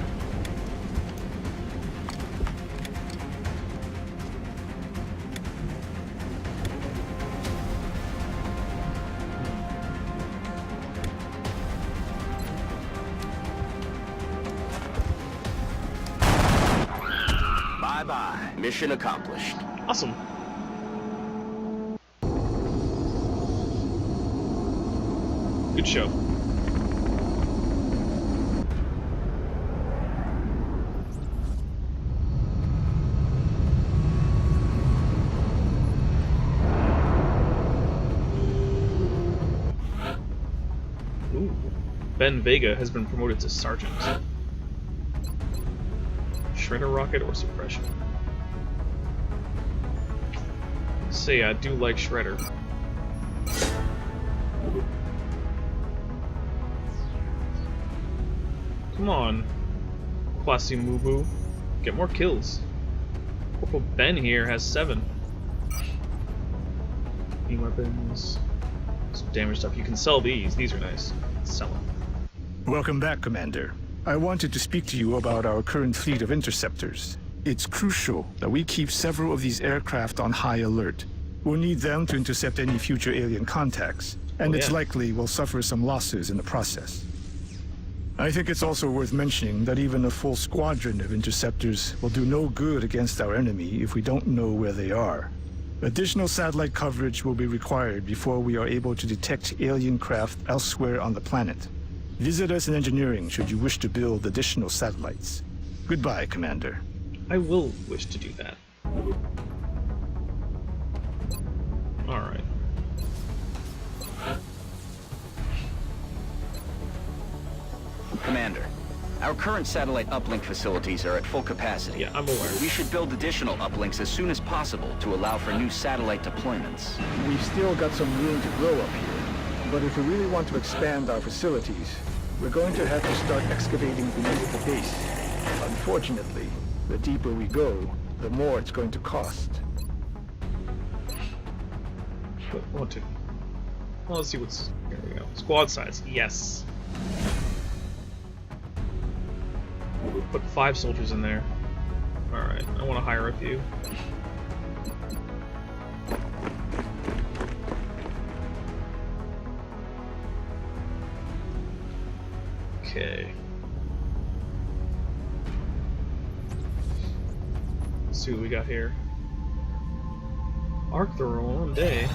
Bye-bye. Mission accomplished. Awesome. Good show. Ooh. Ben Vega has been promoted to sergeant. Shredder rocket or suppression? Say I do like Shredder. Come on, Quasimubu. Get more kills. Corporal Ben here has 7. New weapons. Some damage stuff. You can sell these. These are nice. Sell them. Welcome back, Commander. I wanted to speak to you about our current fleet of interceptors. It's crucial that we keep several of these aircraft on high alert. We'll need them to intercept any future alien contacts, and it's likely we'll suffer some losses in the process. I think it's also worth mentioning that even a full squadron of interceptors will do no good against our enemy if we don't know where they are. Additional satellite coverage will be required before we are able to detect alien craft elsewhere on the planet. Visit us in engineering should you wish to build additional satellites. Goodbye, Commander. I will wish to do that. Alright. Commander, our current satellite uplink facilities are at full capacity. Yeah, I'm aware. We should build additional uplinks as soon as possible to allow for new satellite deployments. We've still got some room to grow up here, but if we really want to expand our facilities, we're going to have to start excavating beneath the base. Unfortunately, the deeper we go, the more it's going to cost. Well, let's see what's... Here we go. Squad size. Yes. We'll put 5 soldiers in there. Alright, I want to hire a few. Okay. Let's see what we got here. Arc thrower one day.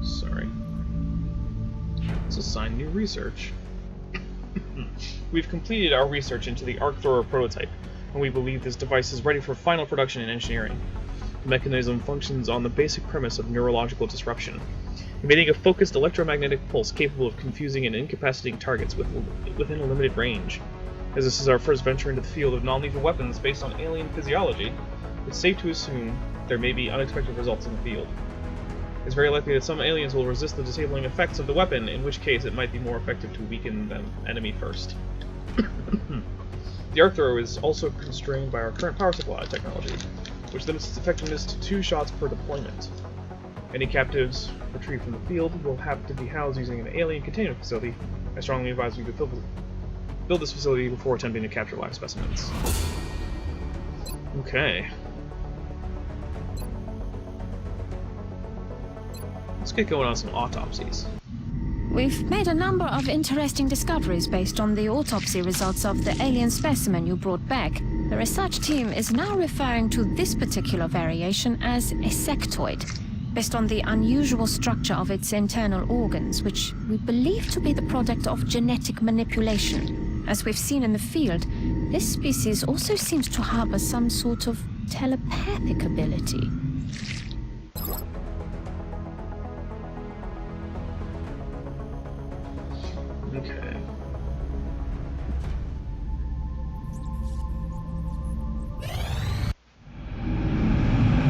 Sorry. Let's assign new research. We've completed our research into the arc thrower prototype, and we believe this device is ready for final production and engineering. The mechanism functions on the basic premise of neurological disruption, emitting a focused electromagnetic pulse capable of confusing and incapacitating targets within a limited range. As this is our first venture into the field of non-lethal weapons based on alien physiology, it's safe to assume there may be unexpected results in the field. It's very likely that some aliens will resist the disabling effects of the weapon, in which case it might be more effective to weaken the enemy first. The arc thrower is also constrained by our current power supply technology, which limits its effectiveness to 2 shots per deployment. Any captives retrieved from the field will have to be housed using an alien containment facility. I strongly advise you to build this facility before attempting to capture live specimens. Okay. Let's get going on some autopsies. We've made a number of interesting discoveries based on the autopsy results of the alien specimen you brought back. The research team is now referring to this particular variation as a sectoid, based on the unusual structure of its internal organs, which we believe to be the product of genetic manipulation. As we've seen in the field, this species also seems to harbor some sort of telepathic ability. Okay.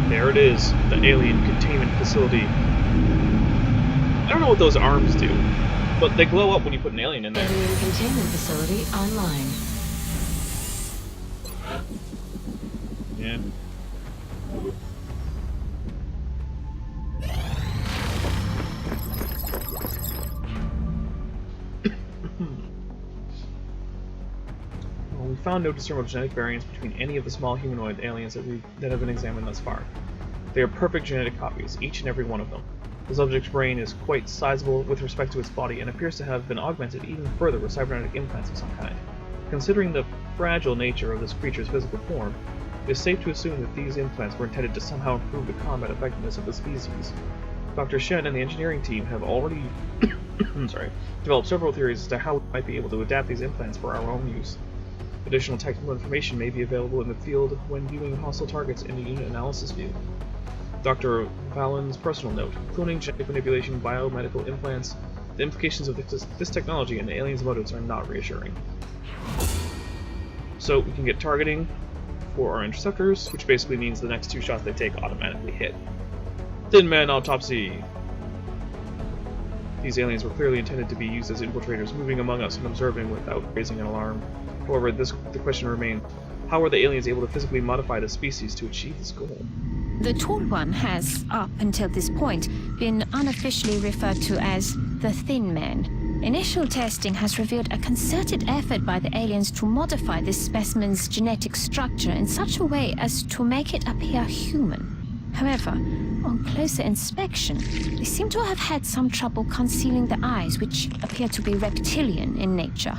There it is, the alien containment facility. I don't know what those arms do, but they glow up when you put an alien in there. Alien containment facility online. Yeah. Well, we found no discernible genetic variants between any of the small humanoid aliens that have been examined thus far. They are perfect genetic copies, each and every one of them. The subject's brain is quite sizable with respect to its body and appears to have been augmented even further with cybernetic implants of some kind. Considering the fragile nature of this creature's physical form, it is safe to assume that these implants were intended to somehow improve the combat effectiveness of the species. Dr. Shen and the engineering team have already developed several theories as to how we might be able to adapt these implants for our own use. Additional technical information may be available in the field when viewing hostile targets in the unit analysis view. Dr. Valen's personal note: cloning, genetic manipulation, biomedical implants. The implications of this technology and the aliens' motives are not reassuring. So we can get targeting for our interceptors, which basically means the next 2 shots they take automatically hit. Thin Man autopsy. These aliens were clearly intended to be used as infiltrators, moving among us and observing without raising an alarm. However, the question remains: how are the aliens able to physically modify the species to achieve this goal? The Tall One has, up until this point, been unofficially referred to as the Thin Man. Initial testing has revealed a concerted effort by the aliens to modify this specimen's genetic structure in such a way as to make it appear human. However, on closer inspection, they seem to have had some trouble concealing the eyes, which appear to be reptilian in nature.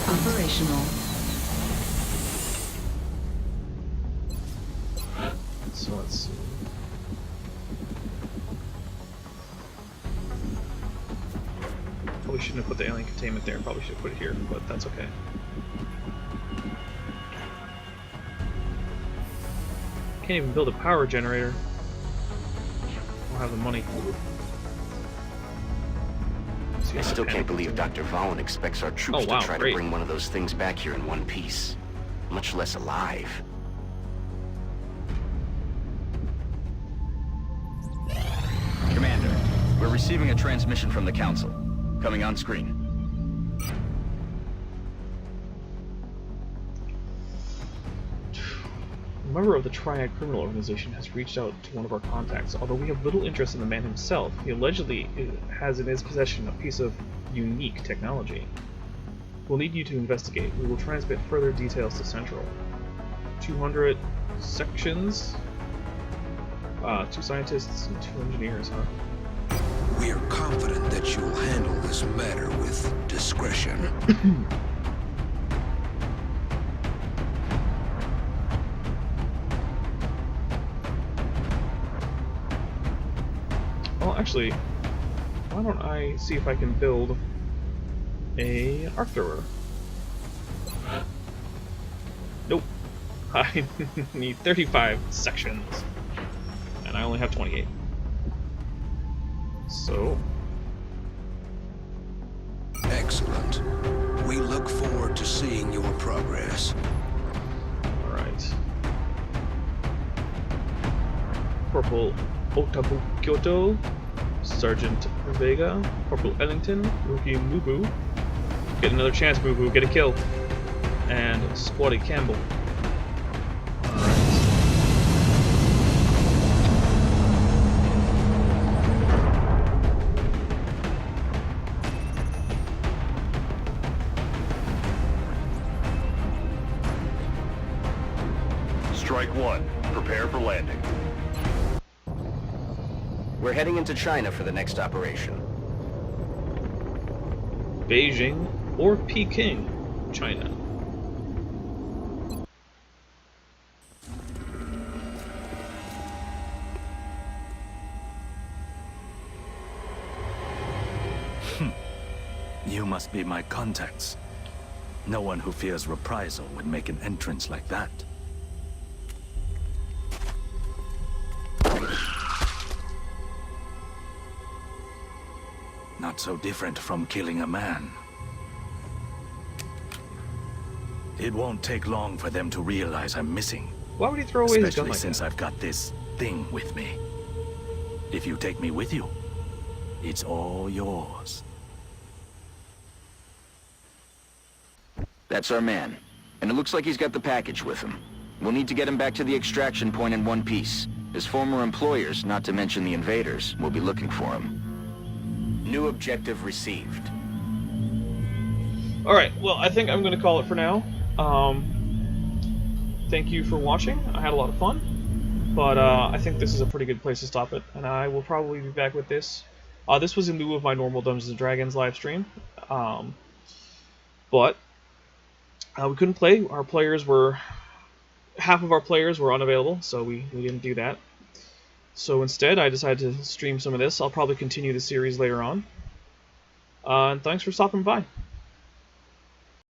operational. So let's see. Probably shouldn't have put the alien containment there. Probably should have put it here, but that's okay. Can't even build a power generator. Don't have the money. I still can't believe Dr. Vaughn expects our troops to try to bring one of those things back here in one piece, much less alive. Commander, we're receiving a transmission from the Council. Coming on screen. A member of the Triad Criminal Organization has reached out to one of our contacts. Although we have little interest in the man himself, he allegedly has in his possession a piece of unique technology. We'll need you to investigate. We will transmit further details to Central. 200 sections? 2 scientists and 2 engineers, huh? We are confident that you'll handle this matter with discretion. Well, actually, why don't I see if I can build a arc thrower? Nope. I need 35 sections, and I only have 28. So... Excellent. We look forward to seeing your progress. Alright. Corporal Otabu Kyoto, Sergeant Vega, Corporal Ellington, Rookie Mubu. Get another chance, Mubu, get a kill. And Squatty Campbell. Strike 1. Prepare for landing. We're heading into China for the next operation. Beijing or Peking, China. You must be my contacts. No one who fears reprisal would make an entrance like that. Not so different from killing a man. It won't take long for them to realize I'm missing. Why would he throw away his gun Especially like since that? I've got this thing with me. If you take me with you, it's all yours. That's our man. And it looks like he's got the package with him. We'll need to get him back to the extraction point in one piece. His former employers, not to mention the invaders, will be looking for him. New objective received. Alright, well, I think I'm going to call it for now. Thank you for watching. I had a lot of fun. But I think this is a pretty good place to stop it. And I will probably be back with this. This was in lieu of my normal Dungeons & Dragons live stream. But we couldn't play. Our players were... half of our players were unavailable, so we didn't do that. So instead, I decided to stream some of this. I'll probably continue the series later on. And thanks for stopping by.